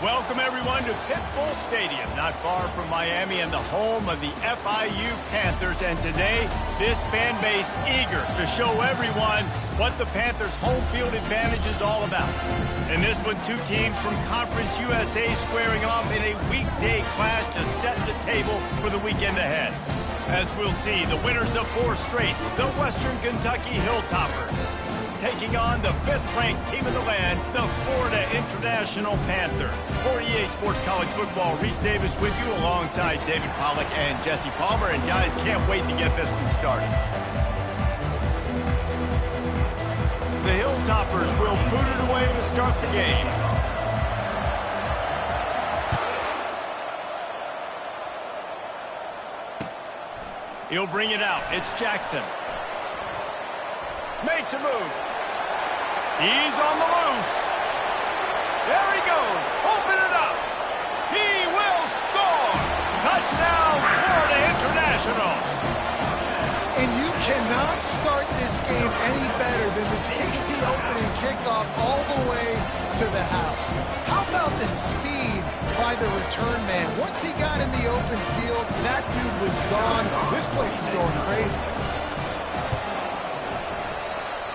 Welcome, everyone, to Pitbull Stadium, not far from Miami and the home of the FIU Panthers. And today, this fan base eager to show everyone what the Panthers' home field advantage is all about. In this one, two teams from Conference USA squaring off in a weekday clash to set the table for the weekend ahead. As we'll see, the winners of 4 straight, the Western Kentucky Hilltoppers, taking on the 5th-ranked team of the land, the Florida International Panthers. For EA Sports College Football, Reese Davis with you alongside David Pollack and Jesse Palmer. And guys, can't wait to get this one started. The Hilltoppers will boot it away to start the game. He'll bring it out. It's Jackson. Makes a move. He's on the loose. There he goes. Open it up. He will score. Touchdown, Florida International. And you cannot start this game any better than to take the opening kickoff all the way to the house. How about the speed by the return man? Once he got in the open field, that dude was gone. This place is going crazy.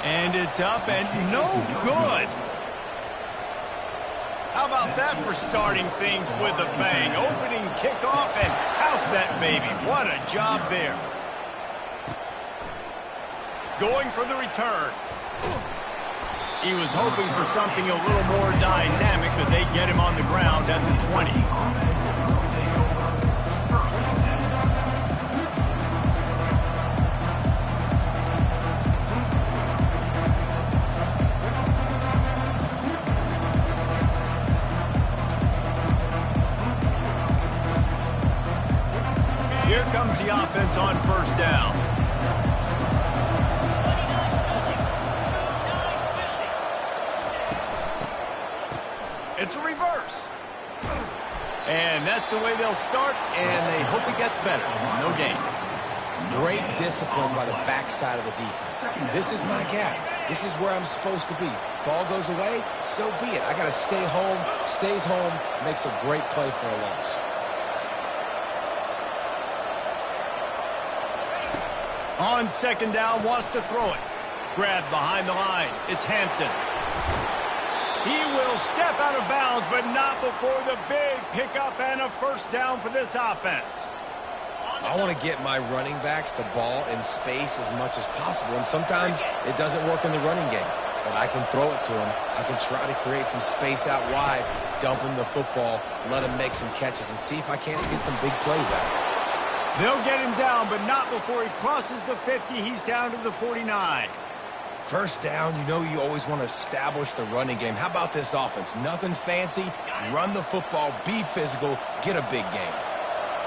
And it's up and no good. How about that for starting things with a bang? Opening kickoff and house that baby. What a job there. Going for the return. He was hoping for something a little more dynamic, but they get him on the ground at the 20. Here comes the offense on first down. It's a reverse. And that's the way they'll start, and they hope it gets better. No gain. Great discipline by the backside of the defense. This is my gap. This is where I'm supposed to be. Ball goes away, so be it. I got to stay home. Stays home, makes a great play for a loss. On second down, wants to throw it. Grabbed behind the line. It's Hampton. He will step out of bounds, but not before the big pickup and a first down for this offense. I want to get my running backs the ball in space as much as possible, and sometimes it doesn't work in the running game. But I can throw it to him. I can try to create some space out wide, dump him the football, let him make some catches, and see if I can't get some big plays out of it. They'll get him down, but not before he crosses the 50. He's down to the 49. First down, you know you always want to establish the running game. How about this offense? Nothing fancy. Run the football, be physical, get a big gain.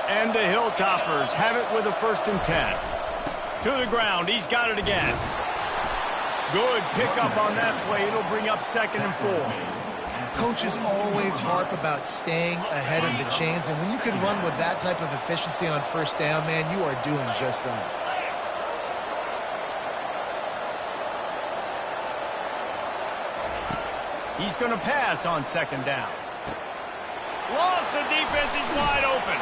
And the Hilltoppers have it with a 1st and 10. To the ground, he's got it again. Good pickup on that play. It'll bring up 2nd and 4. Coaches always harp about staying ahead of the chains, and when you can run with that type of efficiency on first down, man, you are doing just that. He's going to pass on 2nd down. Lost the defense, he's wide open.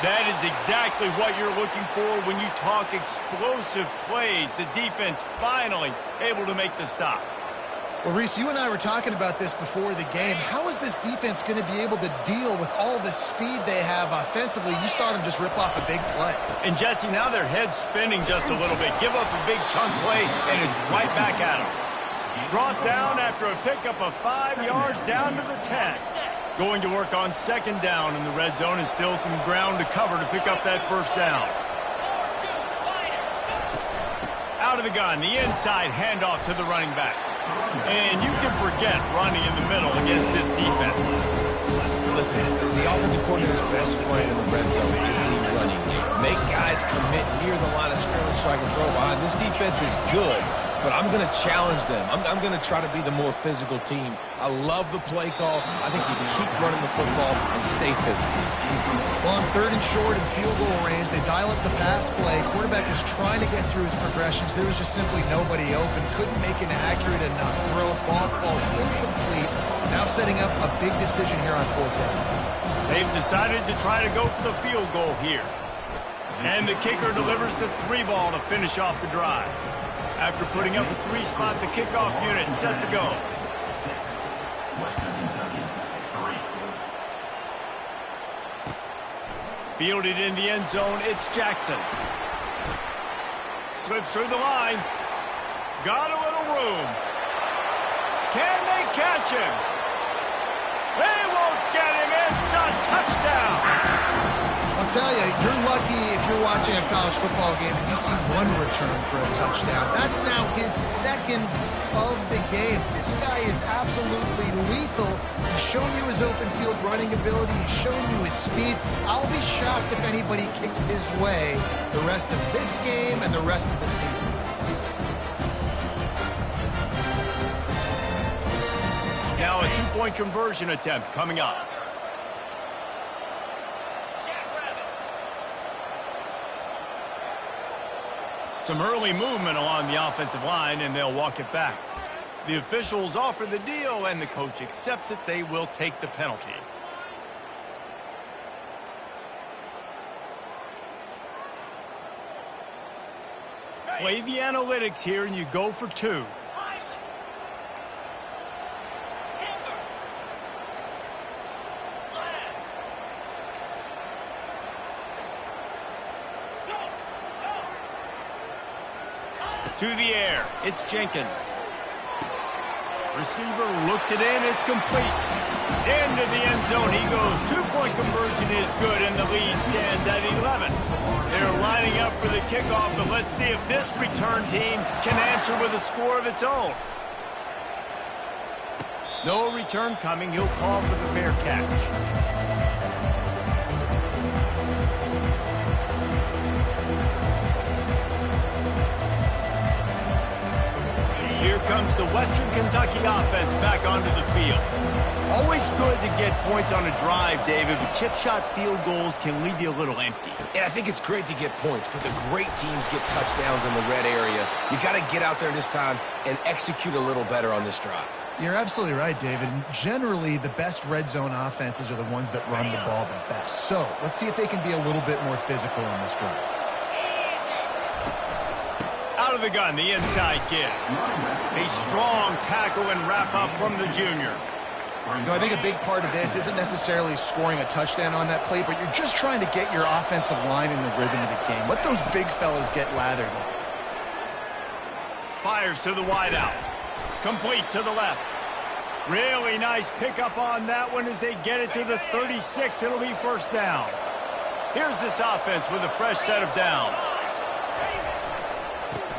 That is exactly what you're looking for when you talk explosive plays. The defense finally able to make the stop. Well, Reese, you and I were talking about this before the game. How is this defense going to be able to deal with all the speed they have offensively? You saw them just rip off a big play. And, Jesse, now their head's spinning just a little bit. Give up a big chunk play, and it's right back at them. Brought down after a pickup of 5 yards down to the 10. Going to work on 2nd down in the red zone, and still some ground to cover to pick up that first down. Out of the gun, the inside handoff to the running back. And you can forget running in the middle against this defense. Listen, the offensive coordinator's best friend in the red zone is the running game. Make guys commit near the line of scrimmage so I can throw behind. This defense is good but I'm going to challenge them. I'm going to try to be the more physical team. I love the play call. I think you keep running the football and stay physical. Well, on 3rd and short and field goal range, they dial up the pass play. Quarterback is trying to get through his progressions. There was just simply nobody open. Couldn't make an accurate enough throw. Ball falls incomplete. Now setting up a big decision here on 4th down. They've decided to try to go for the field goal here. And the kicker delivers the 3 ball to finish off the drive. After putting up a 3-spot, the kickoff unit set to go. Fielded in the end zone, it's Jackson. Slips through the line. Got a little room. Can they catch him? They won't get him. It's a touchdown. I'll tell you, you're lucky if you're watching a college football game and you see one return for a touchdown. That's now his 2nd of the game. This guy is absolutely lethal. He's shown you his open field running ability. He's shown you his speed. I'll be shocked if anybody kicks his way the rest of this game and the rest of the season. Now a 2-point conversion attempt coming up. Some early movement along the offensive line, and they'll walk it back. The officials offer the deal, and the coach accepts it. They will take the penalty. Play the analytics here, and you go for 2. To the air, it's Jenkins. Receiver looks it in, it's complete. Into the end zone he goes. 2-point conversion is good, and the lead stands at 11. They're lining up for the kickoff, but let's see if this return team can answer with a score of its own. No return coming. He'll call for the fair catch. Here comes the Western Kentucky offense back onto the field. Always good to get points on a drive, David, but chip shot field goals can leave you a little empty. And I think it's great to get points, but the great teams get touchdowns in the red area. You got to get out there this time and execute a little better on this drive. You're absolutely right, David. Generally, the best red zone offenses are the ones that run the ball the best. So let's see if they can be a little bit more physical on this drive. Out of the gun, the inside give. A strong tackle and wrap up from the junior. You know, I think a big part of this isn't necessarily scoring a touchdown on that play, but you're just trying to get your offensive line in the rhythm of the game. Let those big fellas get lathered up. Fires to the wideout. Complete to the left. Really nice pickup on that one as they get it to the 36. It'll be 1st down. Here's this offense with a fresh set of downs.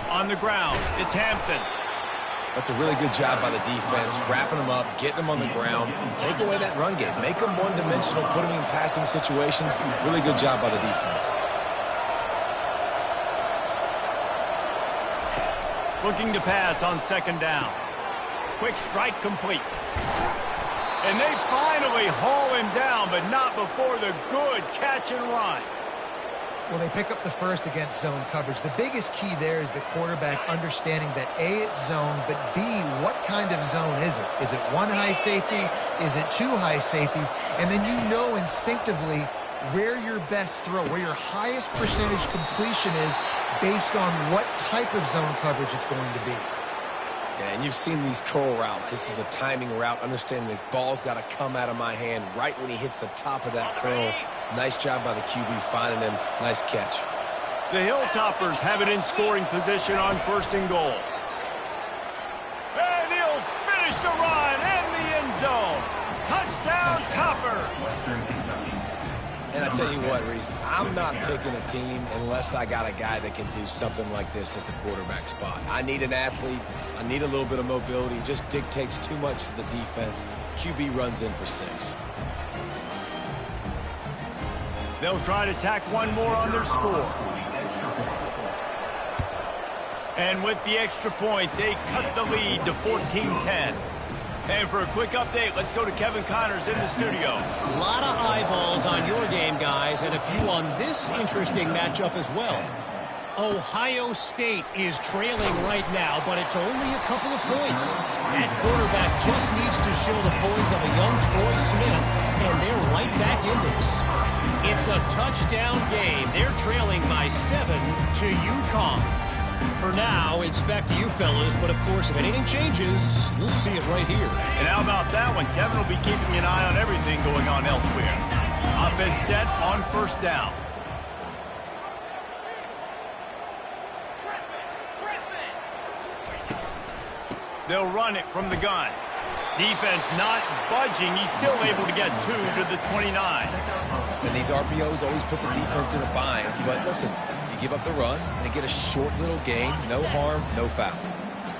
On the ground, it's Hampton. That's a really good job by the defense, wrapping them up, getting them on the ground, take away that run game, make them one-dimensional, put them in passing situations. Really good job by the defense. Looking to pass on 2nd down. Quick strike complete. And they finally haul him down, but not before the good catch and run. Well, they pick up the first against zone coverage. The biggest key there is the quarterback understanding that A, it's zone, but B, what kind of zone is it? Is it 1 high safety? Is it 2 high safeties? And then you know instinctively where your best throw, where your highest percentage completion is based on what type of zone coverage it's going to be. Yeah, and you've seen these curl routes. This is a timing route, understanding the ball's got to come out of my hand right when he hits the top of that curl. Nice job by the QB finding him. Nice catch. The Hilltoppers have it in scoring position on 1st and goal. And he'll finish the run in the end zone. Touchdown, Topper. And I tell you what, Reese, I'm not picking a team unless I got a guy that can do something like this at the quarterback spot. I need an athlete. I need a little bit of mobility. It just dictates too much to the defense. QB runs in for 6. They'll try to tack one more on their score. And with the extra point, they cut the lead to 14-10. And for a quick update, let's go to Kevin Connors in the studio. A lot of eyeballs on your game, guys, and a few on this interesting matchup as well. Ohio State is trailing right now, but it's only a couple of points. That quarterback just needs to show the poise of a young Troy Smith, and they're right back in this. It's a touchdown game. They're trailing by 7 to UConn. For now, it's back to you fellas, but of course, if anything changes, you'll see it right here. And how about that one? Kevin will be keeping an eye on everything going on elsewhere. Offense set on first down. They'll run it from the gun. Defense not budging. He's still able to get 2 to the 29. And these RPOs always put the defense in a bind. But listen, you give up the run, and they get a short little gain. No harm, no foul.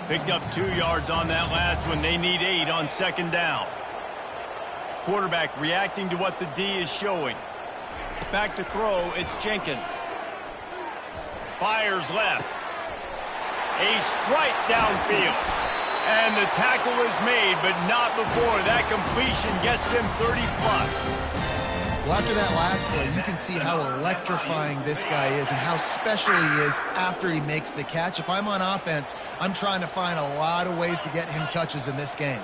Picked up 2 yards on that last one. They need 8 on second down. Quarterback reacting to what the D is showing. Back to throw, it's Jenkins. Fires left. A strike downfield. And the tackle is made, but not before that completion gets them 30-plus. Well, after that last play, you can see how electrifying this guy is and how special he is after he makes the catch. If I'm on offense, I'm trying to find a lot of ways to get him touches in this game.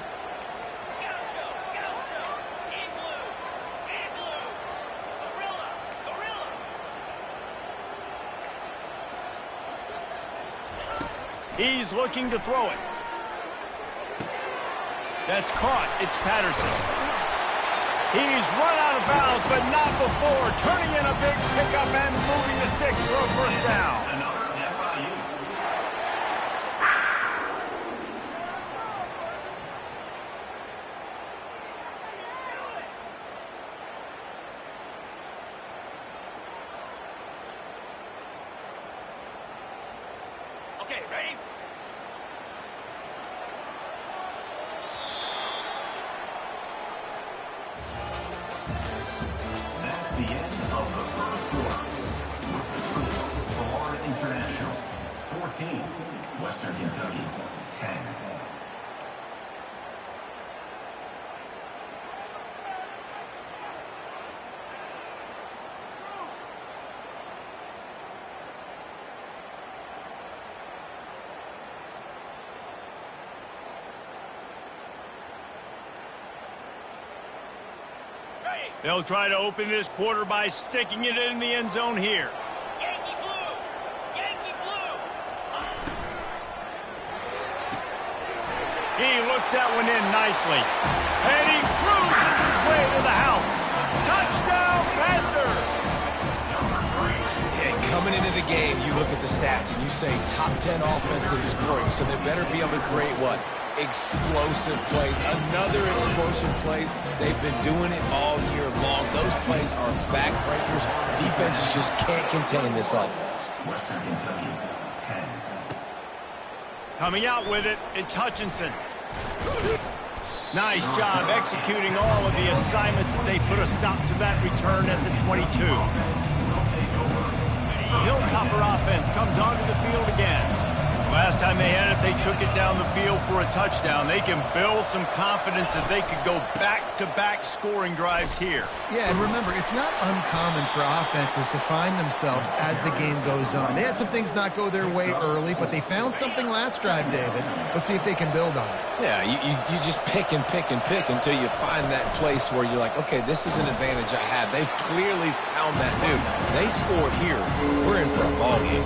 He's looking to throw it. That's caught. It's Patterson. He's run out of bounds, but not before. Turning in a big pickup and moving the sticks for a first down. Okay, ready? The end of the first quarter. With the score, Florida International 14, Western Kentucky 10. They'll try to open this quarter by sticking it in the end zone here. Yankee blue! Yankee blue! He looks that one in nicely. And he cruises his way to the house. Touchdown, Panther! And coming into the game, you look at the stats and you say top 10 offense in scoring, so they better be able to create what? Explosive plays. Another explosive plays. They've been doing it all year long. Those plays are backbreakers. Defenses just can't contain this offense. Western Kentucky 10. Coming out with it, it's Hutchinson. Nice job executing all of the assignments as they put a stop to that return at the 22. Hilltopper offense comes onto the field again. Last time they had it, they took it down the field for a touchdown. They can build some confidence that they could go back-to-back scoring drives here. Yeah, and remember, it's not uncommon for offenses to find themselves as the game goes on. They had some things not go their way early, but they found something last drive, David. Let's see if they can build on it. Yeah, you just pick and pick and pick until you find that place where you're like, okay, this is an advantage I have. They clearly found that dude. They score here. We're in for a ball game.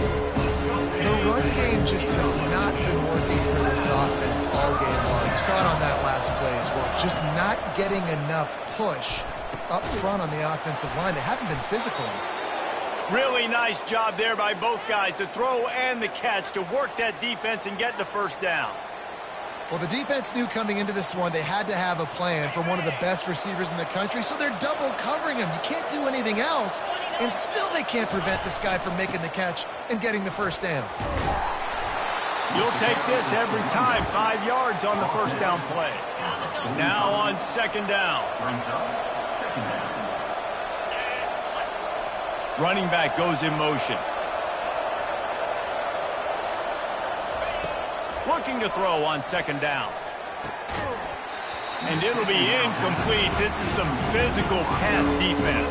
The run game just has not been working for this offense all game long. You saw it on that last play as well. Just not getting enough push up front on the offensive line. They haven't been physical. Really nice job there by both guys to throw and the catch to work that defense and get the first down. Well, the defense knew coming into this one they had to have a plan for one of the best receivers in the country, so they're double covering him. You can't do anything else, and still they can't prevent this guy from making the catch and getting the first down. You'll take this every time. 5 yards on the first down play. Now on second down. Running back goes in motion. looking to throw on second down. And it'll be incomplete. This is some physical pass defense.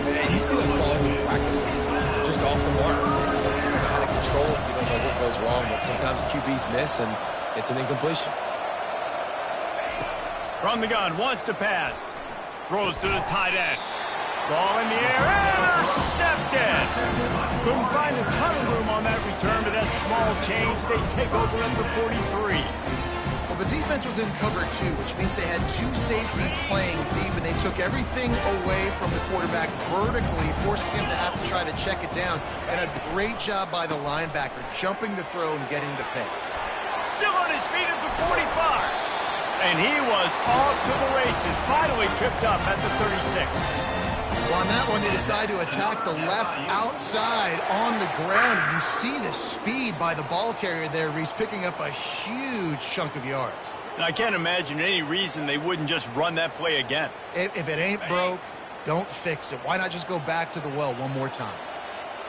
Man, you see those balls in practice sometimes. They're just off the mark. You don't know how to control it. You don't know what goes wrong, but sometimes QBs miss, and it's an incompletion. From the gun, wants to pass. Throws to the tight end. Ball in the air, intercepted. Couldn't find a ton of room on that return, but that small change, they take over at the 43. Well, the defense was in cover two, which means they had two safeties playing deep, and they took everything away from the quarterback vertically, forcing him to have to try to check it down. And a great job by the linebacker, jumping the throw and getting the pick. Still on his feet at the 45. And he was off to the races, finally tripped up at the 36. Well, on that one, they decide to attack the left outside on the ground. And you see the speed by the ball carrier there, Reese, picking up a huge chunk of yards. I can't imagine any reason they wouldn't just run that play again. If it ain't broke, don't fix it. Why not just go back to the well one more time?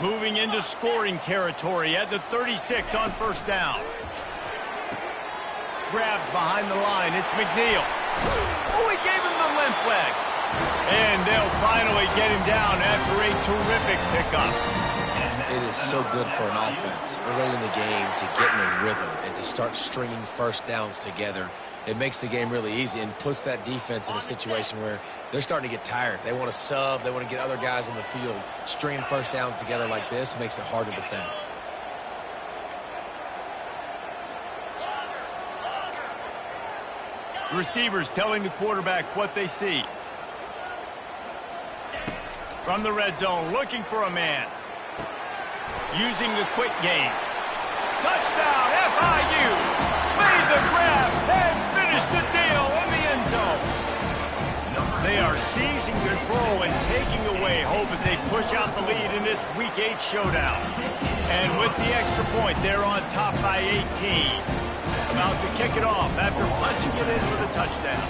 Moving into scoring territory at the 36 on first down. Grabbed behind the line. It's McNeil. Oh, he gave him the limp leg. And they'll finally get him down after a terrific pickup. It is so good for an offense early in the game to get in a rhythm and to start stringing first downs together. It makes the game really easy and puts that defense in a situation where they're starting to get tired. They want to sub. They want to get other guys in the field. Stringing first downs together like this makes it hard to defend. Receivers telling the quarterback what they see. From the red zone, looking for a man. Using the quick game. Touchdown, FIU! Made the grab and finished the deal in the end zone. They are seizing control and taking away hope as they push out the lead in this Week 8 showdown. And with the extra point, they're on top by 18. About to kick it off after punching it in for the touchdown.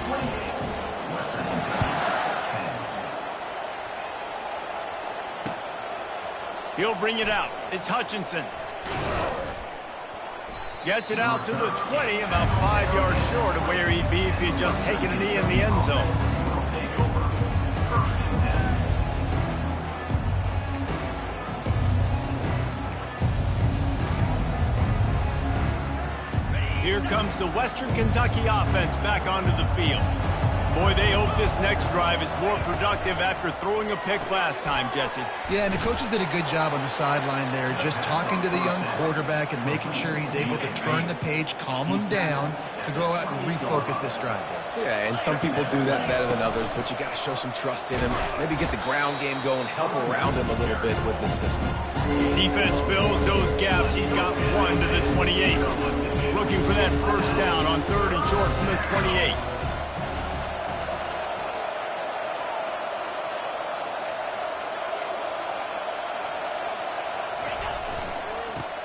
He'll bring it out. It's Hutchinson. Gets it out to the 20, about 5 yards short of where he'd be if he'd just taken a knee in the end zone. Here comes the Western Kentucky offense back onto the field. Boy, they hope this next drive is more productive after throwing a pick last time, Jesse. Yeah, and the coaches did a good job on the sideline there, just talking to the young quarterback and making sure he's able to turn the page, calm him down to go out and refocus this drive. Yeah, and some people do that better than others, but you got to show some trust in him. Maybe get the ground game going, help around him a little bit with this system. Defense fills those gaps. He's got one to the 28. Looking for that first down on third and short from the 28.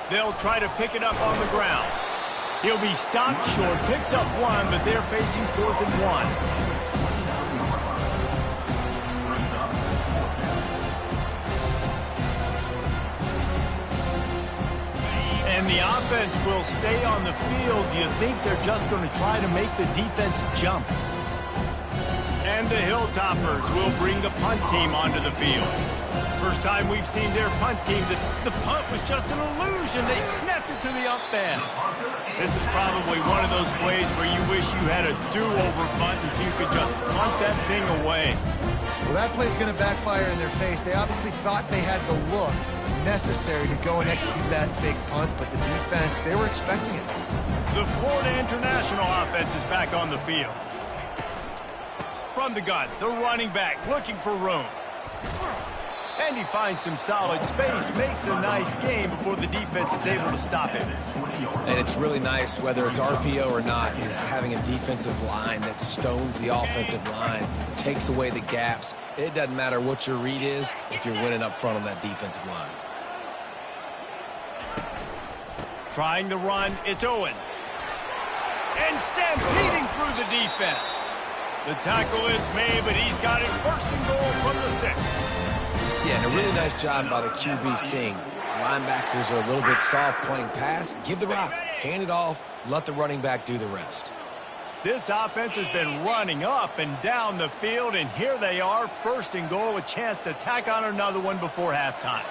They'll try to pick it up on the ground. He'll be stopped short, picks up one, but they're facing 4th and 1. And the offense will stay on the field. Do you think they're just going to try to make the defense jump? And the Hilltoppers will bring the punt team onto the field. First time we've seen their punt team, the punt was just an illusion. They snapped it to the up man. This is probably one of those plays where you wish you had a do-over button so you could just punt that thing away. Well, that play's going to backfire in their face. They obviously thought they had the look necessary to go and execute that fake punt, but the defense, they were expecting it. The Florida International offense is back on the field. From the gun, the running back looking for room. And he finds some solid space, makes a nice game before the defense is able to stop him. And it's really nice, whether it's RPO or not, is having a defensive line that stones the offensive line, takes away the gaps. It doesn't matter what your read is if you're winning up front on that defensive line. Trying the run, it's Owens. And stampeding through the defense. The tackle is made, but he's got it first and goal from the 6. Yeah, and a really nice job by the QB seeing linebackers are a little bit soft playing pass. Give the rock. Hand it off, let the running back do the rest. This offense has been running up and down the field, and here they are, first and goal, a chance to tack on another one before halftime.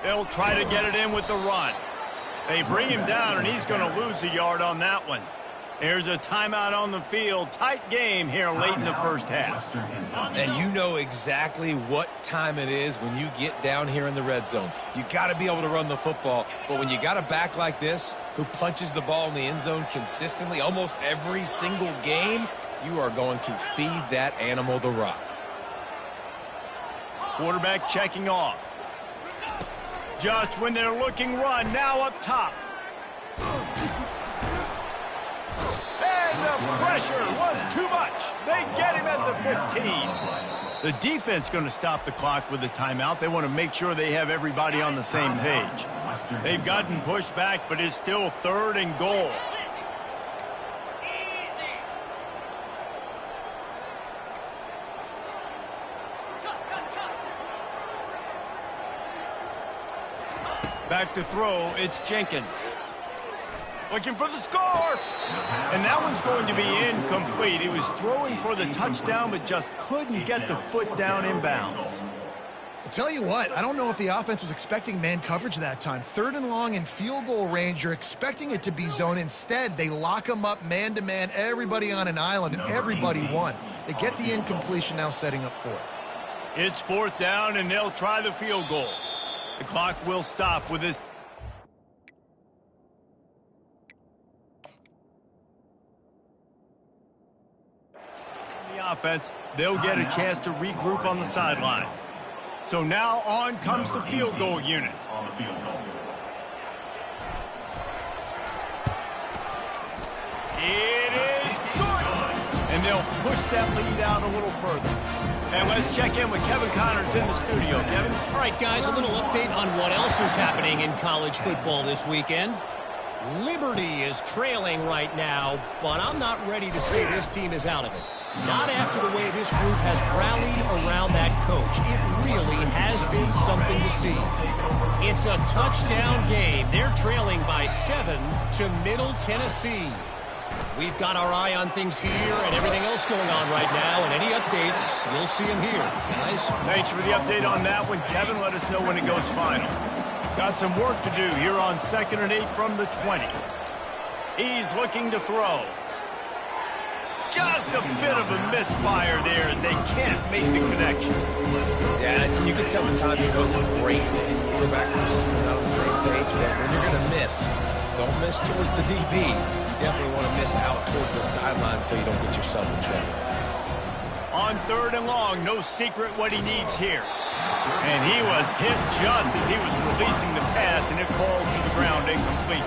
They'll try to get it in with the run. They bring him down, and he's going to lose a yard on that one. There's a timeout on the field. Tight game here late in the first half. And you know exactly what time it is when you get down here in the red zone. You got to be able to run the football. But when you got a back like this who punches the ball in the end zone consistently almost every single game, you are going to feed that animal the rock. Quarterback checking off. Just when they're looking run, now up top. And the pressure was too much. They get him at the 15. The defense going to stop the clock with a timeout. They want to make sure they have everybody on the same page. They've gotten pushed back, but it's still third and goal. Back to throw, it's Jenkins. Looking for the score. And that one's going to be incomplete. He was throwing for the touchdown, but just couldn't get the foot down inbounds. I'll tell you what, I don't know if the offense was expecting man coverage that time. Third and long in field goal range, you're expecting it to be zone. Instead, they lock them up man-to-man, everybody on an island, and everybody won. They get the incompletion, now setting up fourth. It's fourth down, and they'll try the field goal. The clock will stop with this. The offense, they'll get a chance to regroup on the sideline. So now on comes the field goal unit. It is good. And they'll push that lead out a little further. And let's check in with Kevin Connors in the studio. Kevin? All right, guys, a little update on what else is happening in college football this weekend. Liberty is trailing right now, but I'm not ready to say this team is out of it. Not after the way this group has rallied around that coach. It really has been something to see. It's a touchdown game. They're trailing by 7 to Middle Tennessee. We've got our eye on things here and everything else going on right now, and any updates, you'll see them here. Guys? Thanks for the update on that one, Kevin. Let us know when it goes final. Got some work to do here on 2nd and 8 from the 20. He's looking to throw. Just a bit of a misfire there as they can't make the connection. Yeah, you can tell the timing wasn't great. The quarterback was not on the same page, but when you're going to miss, don't miss towards the DB. Definitely want to miss out towards the sideline so you don't get yourself in trouble. On 3rd and long, no secret what he needs here. And he was hit just as he was releasing the pass, and it falls to the ground incomplete.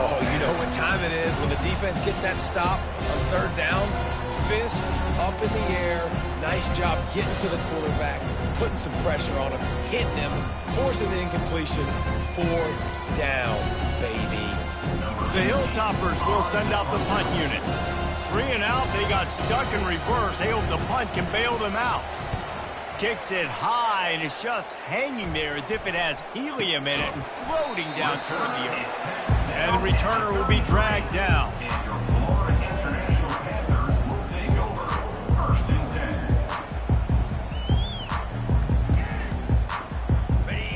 Oh, you know what time it is when the defense gets that stop on 3rd down. Fist up in the air. Nice job getting to the quarterback, putting some pressure on him, hitting him, forcing the incompletion. 4th down, baby. The Hilltoppers will send out the punt unit. 3 and out, they got stuck in reverse. They hope the punt can bail them out. Kicks it high, and it's just hanging there as if it has helium in it and floating down toward the earth. And the returner will be dragged down.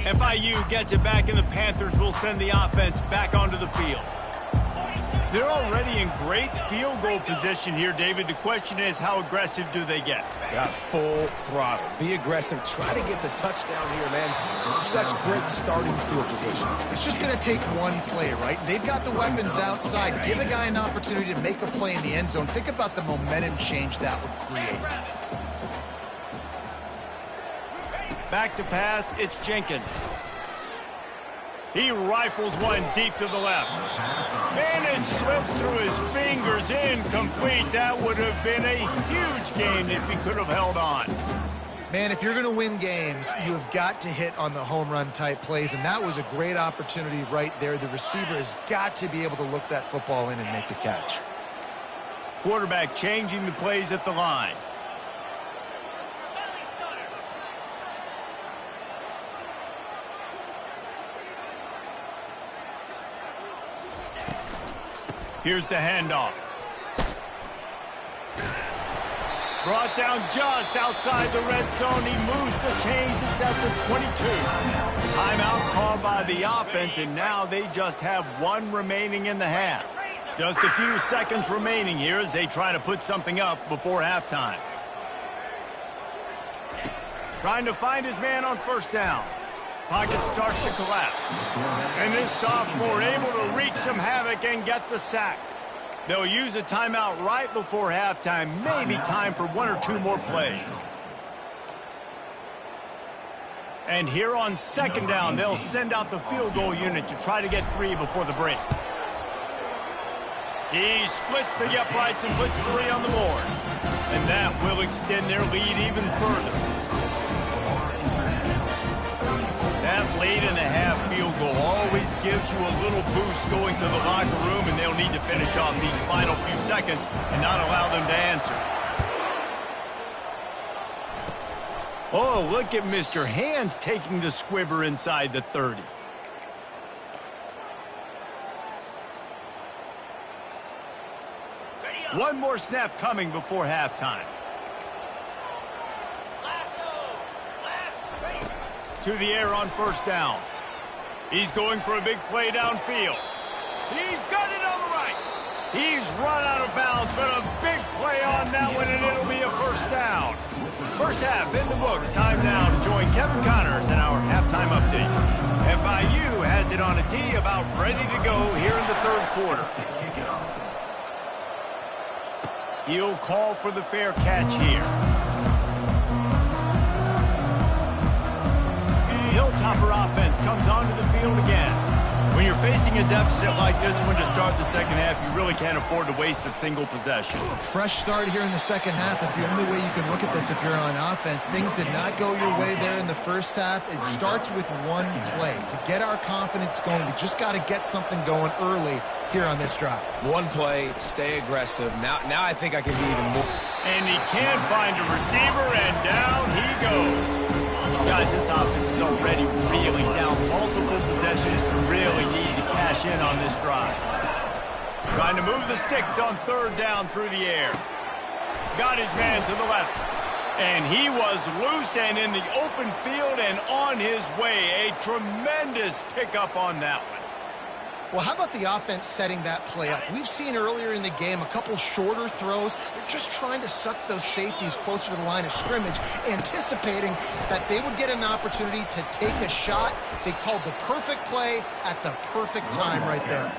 FIU gets it back, and the Panthers will send the offense back onto the field. They're already in great field goal position here, David. The question is, how aggressive do they get? Got full throttle. Be aggressive. Try to get the touchdown here, man. Such great starting field position. It's just going to take one play, right? They've got the weapons outside. Give a guy an opportunity to make a play in the end zone. Think about the momentum change that would create. Back to pass, it's Jenkins. He rifles one deep to the left. And it slips through his fingers, incomplete. That would have been a huge gain if he could have held on. Man, if you're going to win games, you have got to hit on the home run type plays, and that was a great opportunity right there. The receiver has got to be able to look that football in and make the catch. Quarterback changing the plays at the line. Here's the handoff. Brought down just outside the red zone. He moves the chains. It's at the 22. Timeout called by the offense, and now they just have one remaining in the half. Just a few seconds remaining here as they try to put something up before halftime. Trying to find his man on first down. Pocket starts to collapse. And this sophomore able to wreak some havoc and get the sack. They'll use a timeout right before halftime. Maybe time for one or two more plays. And here on second down, they'll send out the field goal unit to try to get 3 before the break. He splits the uprights and puts 3 on the board. And that will extend their lead even further. That late-in-the-half field goal always gives you a little boost going to the locker room, and they'll need to finish off these final few seconds and not allow them to answer. Oh, look at Mr. Hands taking the squibber inside the 30. One more snap coming before halftime. To the air on first down. He's going for a big play downfield. He's got it on the right. He's run out of bounds, but a big play on that one, and it'll be a first down. First half in the books. Time now to join Kevin Connors in our halftime update. FIU has it on a tee, about ready to go here in the third quarter. He'll call for the fair catch here. Hilltopper offense comes onto the field again. When you're facing a deficit like this one to start the second half, you really can't afford to waste a single possession. Fresh start here in the second half. That's the only way you can look at this if you're on offense. Things did not go your way there in the first half. It starts with one play. To get our confidence going, we just got to get something going early here on this drive. One play, stay aggressive. Now I think I can be even more. And he can't find a receiver, and down he goes. Guys, this offense is already reeling down multiple possessions. Really need to cash in on this drive. Trying to move the sticks on third down through the air. Got his man to the left. And he was loose and in the open field and on his way. A tremendous pickup on that one. Well, how about the offense setting that play up? We've seen earlier in the game a couple shorter throws. They're just trying to suck those safeties closer to the line of scrimmage, anticipating that they would get an opportunity to take a shot. They called the perfect play at the perfect time right there.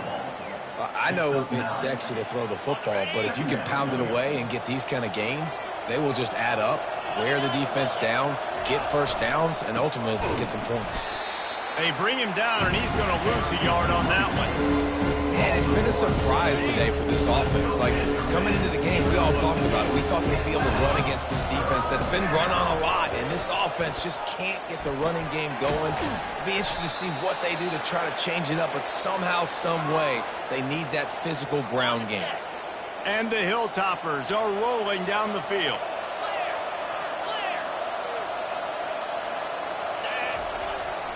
I know it's sexy to throw the football, but if you can pound it away and get these kind of gains, they will just add up, wear the defense down, get first downs, and ultimately get some points. They bring him down, and he's going to lose a yard on that one. And it's been a surprise today for this offense. Like, coming into the game, we all talked about it. We thought they'd be able to run against this defense that's been run on a lot, and this offense just can't get the running game going. It'll be interesting to see what they do to try to change it up, but somehow, some way, they need that physical ground game. And the Hilltoppers are rolling down the field.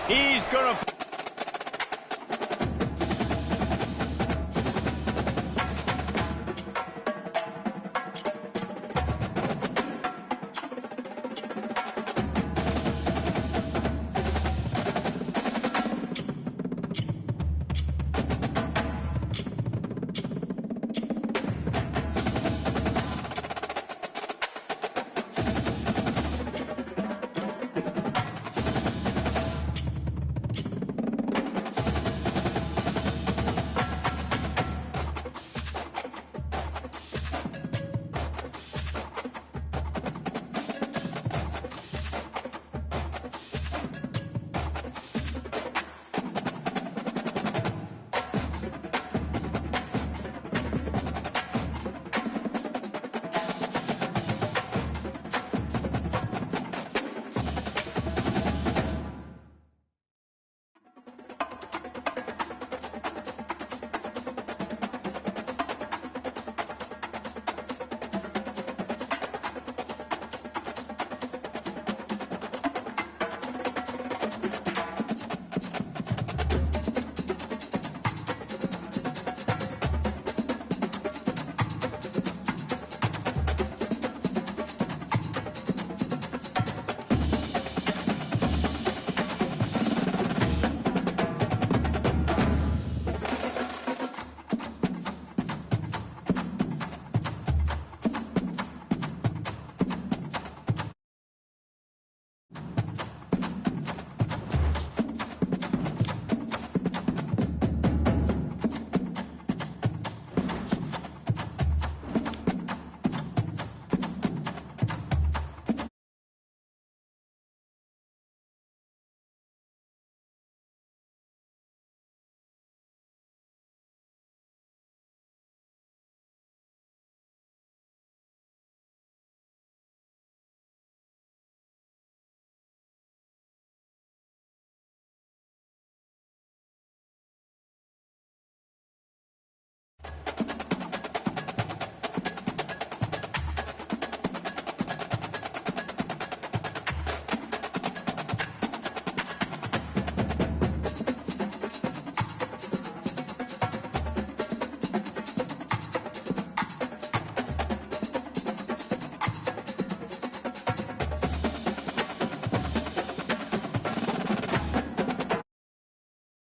He's going to...